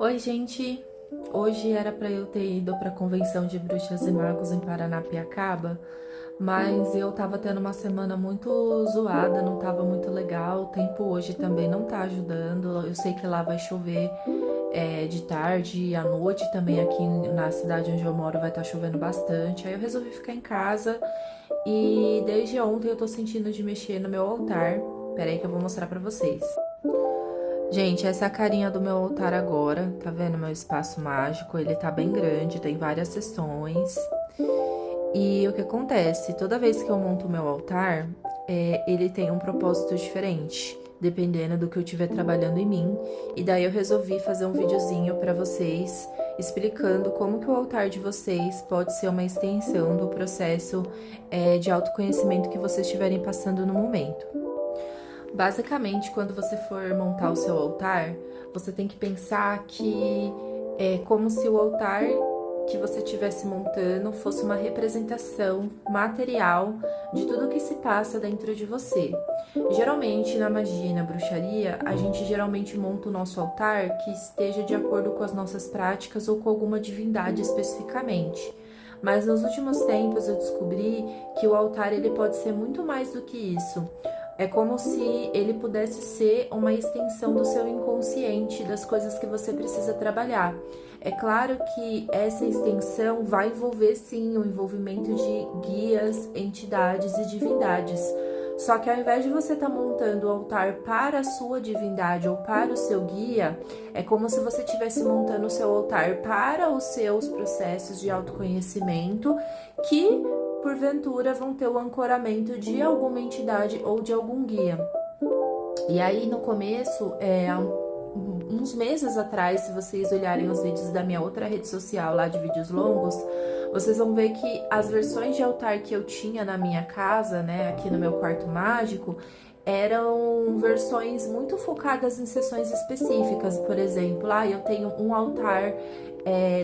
Oi, gente! Hoje era pra eu ter ido pra Convenção de Bruxas e Magos em Paranapiacaba, mas eu tava tendo uma semana muito zoada, não tava muito legal. O tempo hoje também não tá ajudando. Eu sei que lá vai chover de tarde e à noite também aqui na cidade onde eu moro vai estar chovendo bastante. Aí eu resolvi ficar em casa e desde ontem eu tô sentindo de mexer no meu altar. Peraí que eu vou mostrar pra vocês. Gente, essa é a carinha do meu altar agora, tá vendo meu espaço mágico? Ele tá bem grande, tem várias seções. E o que acontece? Toda vez que eu monto o meu altar, ele tem um propósito diferente, dependendo do que eu estiver trabalhando em mim. E daí eu resolvi fazer um videozinho pra vocês, explicando como que o altar de vocês pode ser uma extensão do processo de autoconhecimento que vocês estiverem passando no momento. Basicamente, quando você for montar o seu altar, você tem que pensar que é como se o altar que você estivesse montando fosse uma representação material de tudo que se passa dentro de você. Geralmente, na magia e na bruxaria, a gente geralmente monta o nosso altar que esteja de acordo com as nossas práticas ou com alguma divindade especificamente. Mas nos últimos tempos eu descobri que o altar ele pode ser muito mais do que isso. É como se ele pudesse ser uma extensão do seu inconsciente, das coisas que você precisa trabalhar. É claro que essa extensão vai envolver sim o envolvimento de guias, entidades e divindades. Só que ao invés de você estar montando o altar para a sua divindade ou para o seu guia, é como se você estivesse montando o seu altar para os seus processos de autoconhecimento que porventura vão ter o ancoramento de alguma entidade ou de algum guia. E aí no começo, há uns meses atrás, se vocês olharem os vídeos da minha outra rede social lá de vídeos longos, vocês vão ver que as versões de altar que eu tinha na minha casa, né, aqui no meu quarto mágico, eram versões muito focadas em sessões específicas. Por exemplo, eu tenho um altar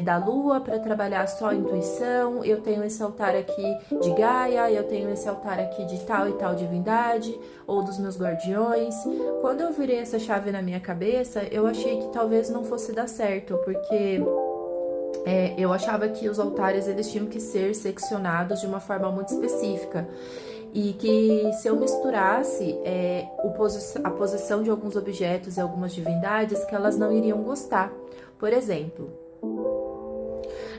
da lua para trabalhar só a intuição, eu tenho esse altar aqui de Gaia, eu tenho esse altar aqui de tal e tal divindade, ou dos meus guardiões. Quando eu virei essa chave na minha cabeça, eu achei que talvez não fosse dar certo, porque eu achava que os altares eles tinham que ser seccionados de uma forma muito específica. E que se eu misturasse a posição de alguns objetos e algumas divindades, que elas não iriam gostar. Por exemplo,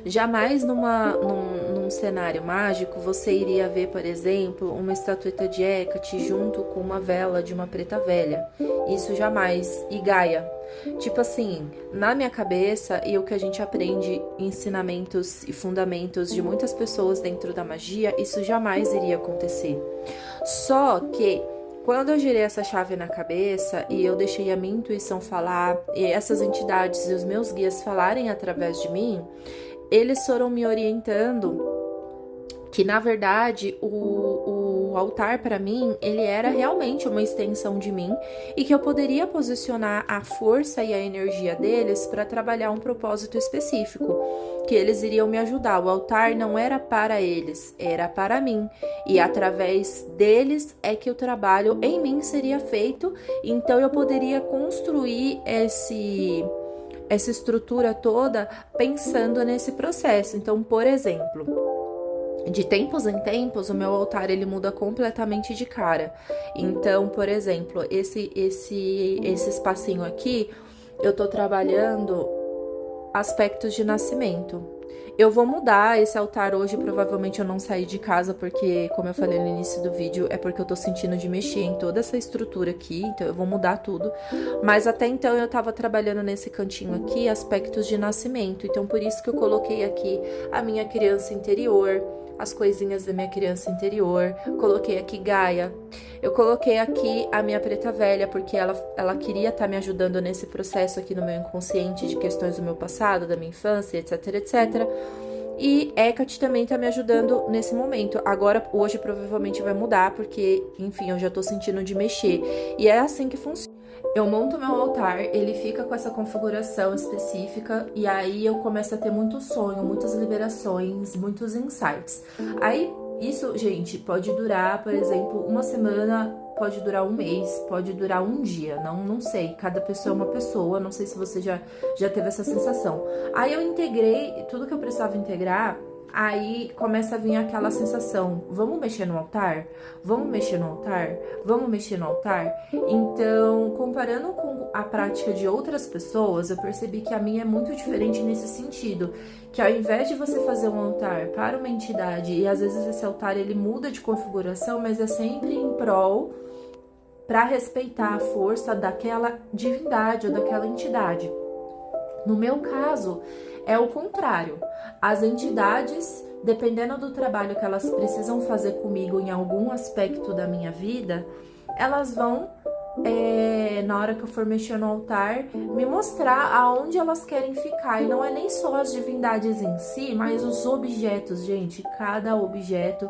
jamais num cenário mágico você iria ver, por exemplo, uma estatueta de Hecate junto com uma vela de uma preta velha. Isso jamais. E Gaia. Tipo assim, na minha cabeça e o que a gente aprende em ensinamentos e fundamentos de muitas pessoas dentro da magia, isso jamais iria acontecer. Só que quando eu girei essa chave na cabeça e eu deixei a minha intuição falar e essas entidades e os meus guias falarem através de mim, eles foram me orientando que, na verdade, o altar para mim, ele era realmente uma extensão de mim e que eu poderia posicionar a força e a energia deles para trabalhar um propósito específico, que eles iriam me ajudar. O altar não era para eles, era para mim. E através deles é que o trabalho em mim seria feito, então eu poderia construir essa estrutura toda pensando nesse processo. Então, por exemplo, de tempos em tempos, o meu altar ele muda completamente de cara. Então, por exemplo, esse espacinho aqui, eu tô trabalhando aspectos de nascimento. Eu vou mudar esse altar hoje, provavelmente eu não saí de casa, porque, como eu falei no início do vídeo, é porque eu tô sentindo de mexer em toda essa estrutura aqui, então eu vou mudar tudo. Mas até então eu tava trabalhando nesse cantinho aqui, aspectos de nascimento, então por isso que eu coloquei aqui a minha criança interior, as coisinhas da minha criança interior, coloquei aqui Gaia, eu coloquei aqui a minha preta velha, porque ela queria estar me ajudando nesse processo aqui no meu inconsciente de questões do meu passado, da minha infância, etc, etc. E Hecate também tá me ajudando nesse momento. Agora, hoje provavelmente vai mudar, porque, enfim, eu já tô sentindo de mexer. E é assim que funciona. Eu monto meu altar, ele fica com essa configuração específica e aí eu começo a ter muito sonho, muitas liberações, muitos insights. Aí, isso, gente, pode durar, por exemplo, uma semana, pode durar um mês, pode durar um dia, não sei, cada pessoa é uma pessoa, não sei se você já teve essa sensação. Aí eu integrei tudo que eu precisava integrar. Aí começa a vir aquela sensação, vamos mexer no altar? Vamos mexer no altar? Vamos mexer no altar? Então, comparando com a prática de outras pessoas, eu percebi que a minha é muito diferente nesse sentido, que ao invés de você fazer um altar para uma entidade, e às vezes esse altar ele muda de configuração, mas é sempre em prol para respeitar a força daquela divindade ou daquela entidade. No meu caso, é o contrário. As entidades, dependendo do trabalho que elas precisam fazer comigo em algum aspecto da minha vida, elas vão, na hora que eu for mexer no altar, me mostrar aonde elas querem ficar. E não é nem só as divindades em si, mas os objetos, gente. Cada objeto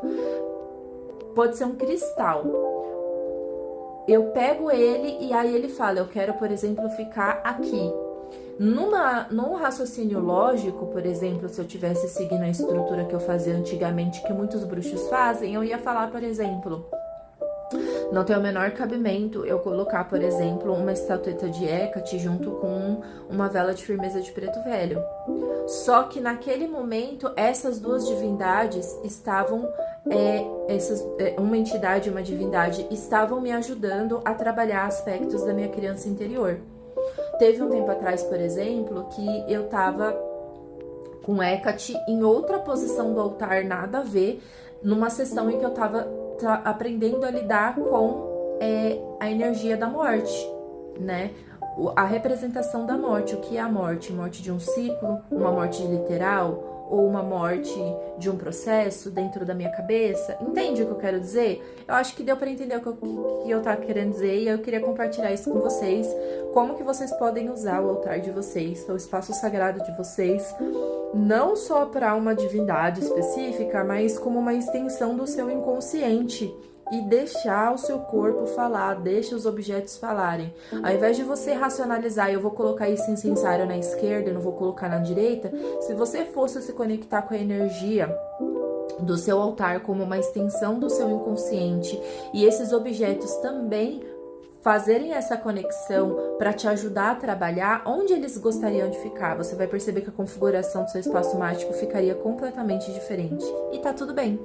pode ser um cristal. Eu pego ele e aí ele fala, eu quero, por exemplo, ficar aqui. Num raciocínio lógico, por exemplo, se eu tivesse seguindo a estrutura que eu fazia antigamente, que muitos bruxos fazem, eu ia falar, por exemplo, não tem o menor cabimento eu colocar, por exemplo, uma estatueta de Hecate junto com uma vela de firmeza de preto velho. Só que naquele momento, essas duas divindades estavam, uma entidade e uma divindade, estavam me ajudando a trabalhar aspectos da minha criança interior. Teve um tempo atrás, por exemplo, que eu tava com Hecate em outra posição do altar, nada a ver, numa sessão em que eu tava aprendendo a lidar com a energia da morte, né? A representação da morte, o que é a morte? Morte de um ciclo, uma morte literal, ou uma morte de um processo dentro da minha cabeça. Entende o que eu quero dizer? Eu acho que deu para entender o que eu tava querendo dizer e eu queria compartilhar isso com vocês. Como que vocês podem usar o altar de vocês, o espaço sagrado de vocês, não só para uma divindade específica, mas como uma extensão do seu inconsciente. E deixar o seu corpo falar, deixa os objetos falarem. Ao invés de você racionalizar, eu vou colocar esse incensário na esquerda, eu não vou colocar na direita. Se você fosse se conectar com a energia do seu altar como uma extensão do seu inconsciente, e esses objetos também fazerem essa conexão para te ajudar a trabalhar onde eles gostariam de ficar, você vai perceber que a configuração do seu espaço mágico ficaria completamente diferente. E tá tudo bem.